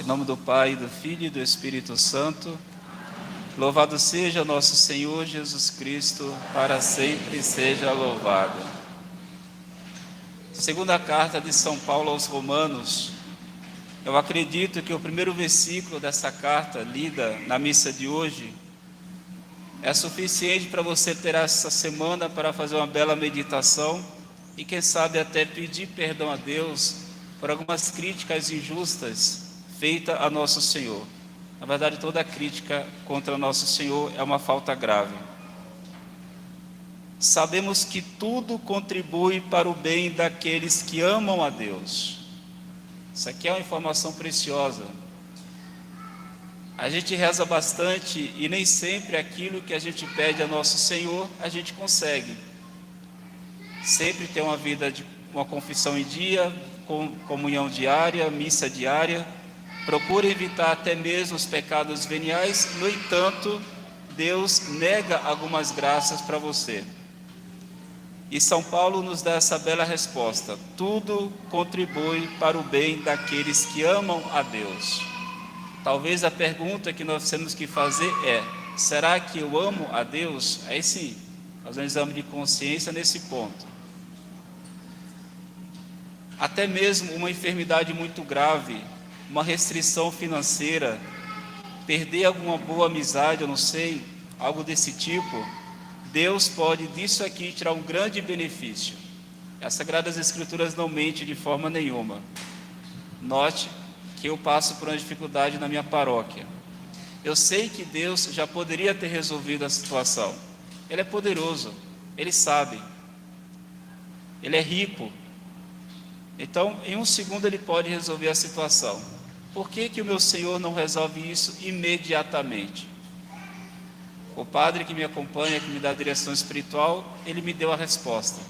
Em nome do Pai, do Filho e do Espírito Santo. Louvado seja nosso Senhor Jesus Cristo, para sempre seja louvado. Segunda carta de São Paulo aos Romanos. Eu acredito que o primeiro versículo dessa carta, lida na missa de hoje, é suficiente para você ter essa semana para fazer uma bela meditação e quem sabe até pedir perdão a Deus por algumas críticas injustas feitas a nosso Senhor. Na verdade, toda crítica contra nosso Senhor é uma falta grave. Sabemos que tudo contribui para o bem daqueles que amam a Deus. Isso aqui é uma informação preciosa. A gente reza bastante e nem sempre aquilo que a gente pede a nosso Senhor a gente consegue. Sempre ter uma vida de uma confissão em dia, comunhão diária, missa diária. Procure evitar até mesmo os pecados veniais. No entanto, Deus nega algumas graças para você. E São Paulo nos dá essa bela resposta: tudo contribui para o bem daqueles que amam a Deus. Talvez a pergunta que nós temos que fazer é: será que eu amo a Deus? Aí sim, fazer um exame de consciência nesse ponto. Até mesmo uma enfermidade muito grave, uma restrição financeira, perder alguma boa amizade, eu não sei, algo desse tipo, Deus pode disso aqui tirar um grande benefício. As Sagradas Escrituras não mentem de forma nenhuma. Note que eu passo por uma dificuldade na minha paróquia. Eu sei que Deus já poderia ter resolvido a situação. Ele é poderoso, Ele sabe, Ele é rico. Então, em um segundo Ele pode resolver a situação. Por que que o meu Senhor não resolve isso imediatamente? O padre que me acompanha, que me dá a direção espiritual, ele me deu a resposta.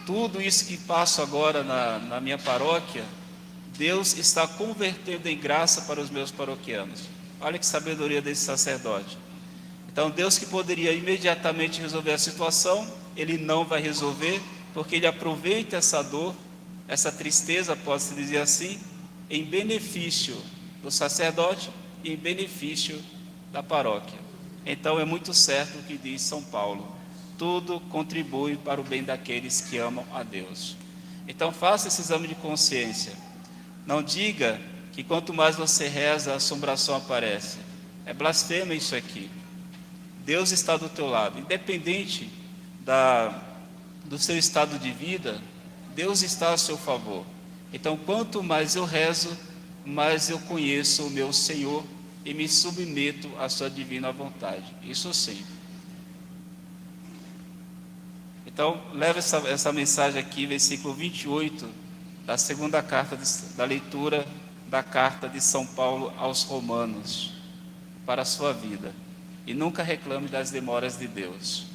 Tudo isso que passo agora na minha paróquia, Deus está convertendo em graça para os meus paroquianos. Olha que sabedoria desse sacerdote. Então, Deus que poderia imediatamente resolver a situação, Ele não vai resolver, porque Ele aproveita essa dor, essa tristeza, pode-se dizer assim, em benefício do sacerdote e em benefício da paróquia. Então é muito certo o que diz São Paulo: tudo contribui para o bem daqueles que amam a Deus. Então faça esse exame de consciência. Não diga que quanto mais você reza, a assombração aparece. É blasfêmia isso aqui. Deus está do teu lado, independente do seu estado de vida, Deus está a seu favor. Então, quanto mais eu rezo, mais eu conheço o meu Senhor e me submeto à sua divina vontade. Isso sim. Então, leva essa mensagem aqui, versículo 28, da segunda carta, da leitura da carta de São Paulo aos Romanos, para a sua vida. E nunca reclame das demoras de Deus.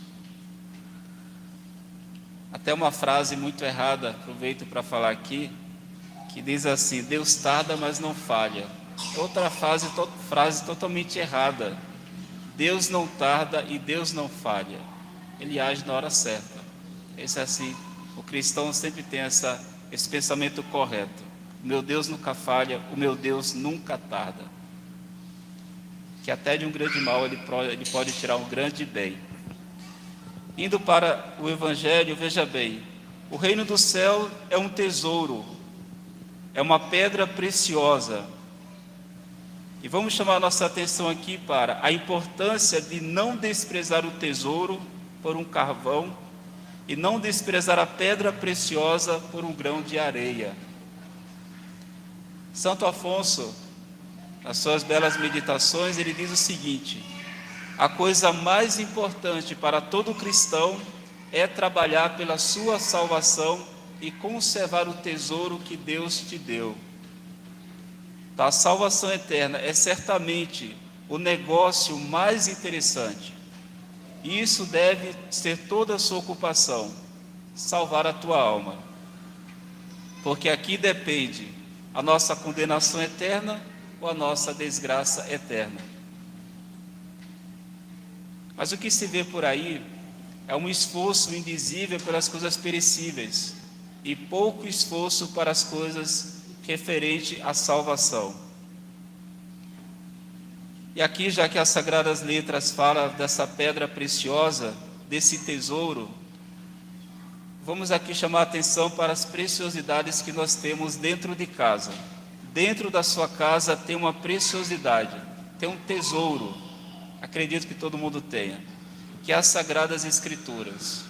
Até uma frase muito errada, aproveito para falar aqui, que diz assim: Deus tarda, mas não falha. Outra frase totalmente errada: Deus não tarda e Deus não falha. Ele age na hora certa. Esse é assim, o cristão sempre tem esse pensamento correto. O meu Deus nunca falha, o meu Deus nunca tarda. Que até de um grande mal ele pode tirar um grande bem. Indo para o Evangelho, veja bem, o reino do céu é um tesouro, é uma pedra preciosa. E vamos chamar a nossa atenção aqui para a importância de não desprezar o tesouro por um carvão e não desprezar a pedra preciosa por um grão de areia. Santo Afonso, nas suas belas meditações, ele diz o seguinte: a coisa mais importante para todo cristão é trabalhar pela sua salvação e conservar o tesouro que Deus te deu. Então, a salvação eterna é certamente o negócio mais interessante. E isso deve ser toda a sua ocupação, salvar a tua alma. Porque aqui depende a nossa condenação eterna ou a nossa desgraça eterna. Mas o que se vê por aí é um esforço indizível pelas coisas perecíveis e pouco esforço para as coisas referente à salvação. E aqui, já que as Sagradas Letras falam dessa pedra preciosa, desse tesouro, vamos aqui chamar a atenção para as preciosidades que nós temos dentro de casa. Dentro da sua casa tem uma preciosidade, tem um tesouro, acredito que todo mundo tenha, que é as Sagradas Escrituras.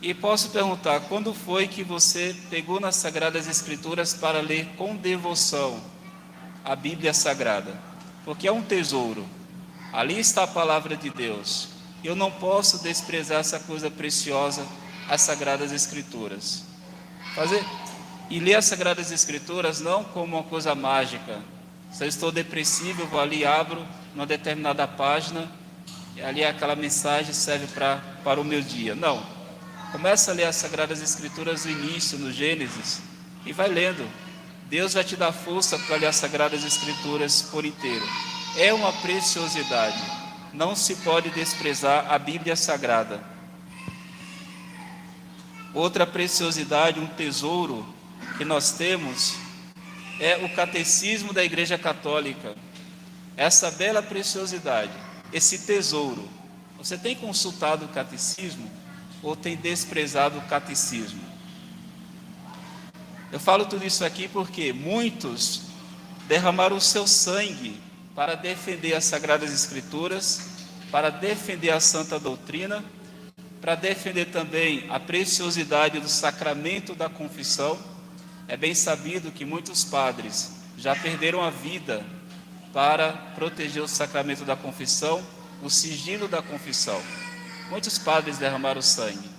E posso perguntar, quando foi que você pegou nas Sagradas Escrituras para ler com devoção a Bíblia Sagrada? Porque é um tesouro, ali está a palavra de Deus. Eu não posso desprezar essa coisa preciosa, as Sagradas Escrituras. E ler as Sagradas Escrituras não como uma coisa mágica. Se eu estou depressivo, eu vou ali, abro uma determinada página, e ali aquela mensagem serve para o meu dia. Não. Começa a ler as Sagradas Escrituras no início, no Gênesis, e vai lendo. Deus vai te dar força para ler as Sagradas Escrituras por inteiro. É uma preciosidade. Não se pode desprezar a Bíblia Sagrada. Outra preciosidade, um tesouro que nós temos, é o Catecismo da Igreja Católica. Essa bela preciosidade, esse tesouro. Você tem consultado o Catecismo ou tem desprezado o Catecismo? Eu falo tudo isso aqui porque muitos derramaram o seu sangue para defender as Sagradas Escrituras, para defender a Santa Doutrina, para defender também a preciosidade do sacramento da confissão. É bem sabido que muitos padres já perderam a vida para proteger o sacramento da confissão, o sigilo da confissão. Muitos padres derramaram sangue.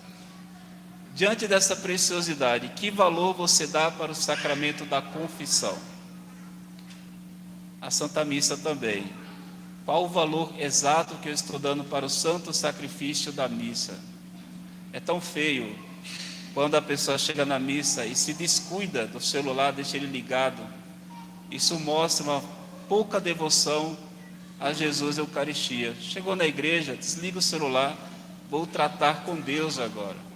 Diante dessa preciosidade, que valor você dá para o sacramento da confissão? A Santa Missa também. Qual o valor exato que eu estou dando para o santo sacrifício da missa? É tão feio quando a pessoa chega na missa e se descuida do celular, deixa ele ligado. Isso mostra uma pouca devoção a Jesus e a Eucaristia. Chegou na igreja, desliga o celular, vou tratar com Deus agora.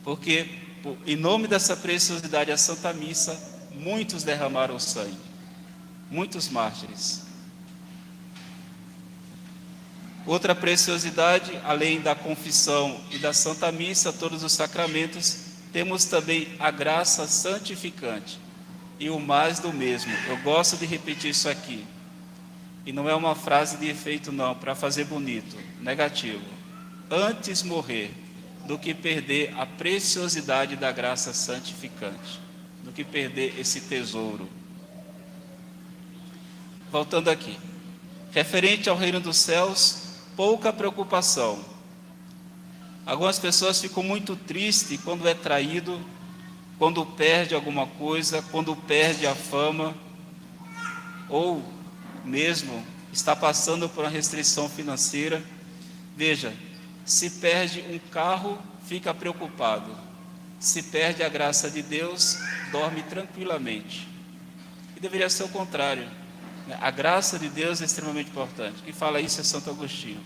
Porque, em nome dessa preciosidade, a Santa Missa, muitos derramaram sangue, muitos mártires. Outra preciosidade, além da confissão e da Santa Missa, todos os sacramentos, temos também a graça santificante e o mais do mesmo. Eu gosto de repetir isso aqui. E não é uma frase de efeito não, para fazer bonito, negativo. Antes morrer do que perder a preciosidade da graça santificante, do que perder esse tesouro. Voltando aqui. Referente ao reino dos céus, pouca preocupação. Algumas pessoas ficam muito tristes quando é traído, quando perde alguma coisa, quando perde a fama, ou mesmo está passando por uma restrição financeira. Veja, se perde um carro, fica preocupado. Se perde a graça de Deus, dorme tranquilamente. E deveria ser o contrário. A graça de Deus é extremamente importante. Quem fala isso é Santo Agostinho.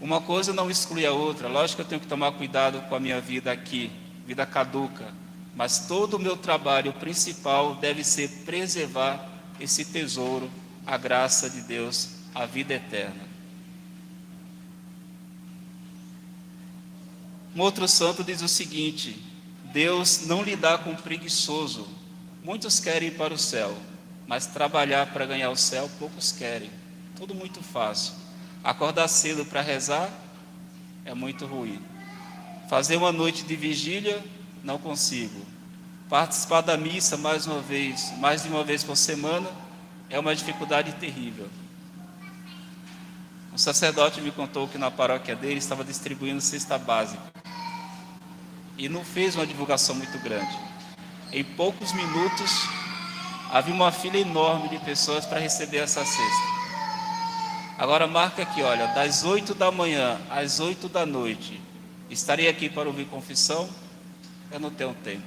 Uma coisa não exclui a outra. Lógico que eu tenho que tomar cuidado com a minha vida aqui, vida caduca. Mas todo o meu trabalho principal deve ser preservar esse tesouro, a graça de Deus, a vida eterna. Um outro santo diz o seguinte: Deus não lida com preguiçoso. Muitos querem ir para o céu, mas trabalhar para ganhar o céu, poucos querem. Tudo muito fácil. Acordar cedo para rezar é muito ruim. Fazer uma noite de vigília, não consigo. Participar da missa mais de uma vez por semana, é uma dificuldade terrível. Um sacerdote me contou que na paróquia dele estava distribuindo cesta básica. E não fez uma divulgação muito grande. Em poucos minutos, havia uma fila enorme de pessoas para receber essa cesta. Agora marca aqui, olha, das 8 da manhã às 8 da noite, estarei aqui para ouvir confissão, eu não tenho tempo.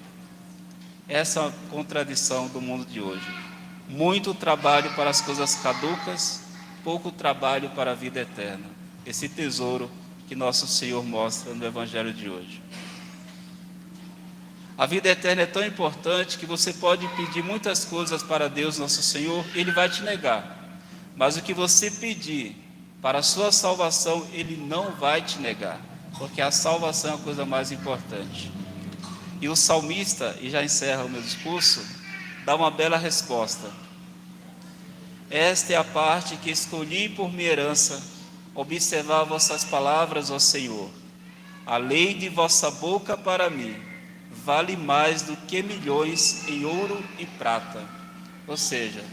Essa é uma contradição do mundo de hoje. Muito trabalho para as coisas caducas, pouco trabalho para a vida eterna. Esse tesouro que nosso Senhor mostra no Evangelho de hoje. A vida eterna é tão importante que você pode pedir muitas coisas para Deus, nosso Senhor, Ele vai te negar. Mas o que você pedir para a sua salvação, Ele não vai te negar, porque a salvação é a coisa mais importante. E o salmista, e já encerra o meu discurso, dá uma bela resposta. Esta é a parte que escolhi por minha herança, observar vossas palavras, ó Senhor. A lei de vossa boca para mim vale mais do que milhões em ouro e prata. Ou seja,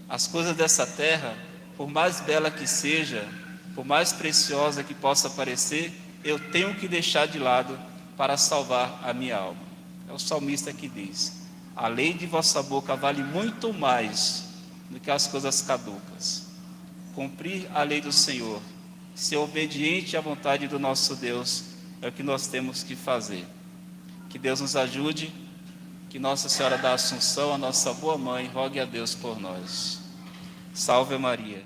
as coisas dessa terra, por mais bela que seja, por mais preciosa que possa parecer, eu tenho que deixar de lado para salvar a minha alma. É o salmista que diz: a lei de vossa boca vale muito mais do que as coisas caducas. Cumprir a lei do Senhor, ser obediente à vontade do nosso Deus, é o que nós temos que fazer. Que Deus nos ajude, que Nossa Senhora da Assunção, a nossa boa mãe, rogue a Deus por nós. Salve Maria.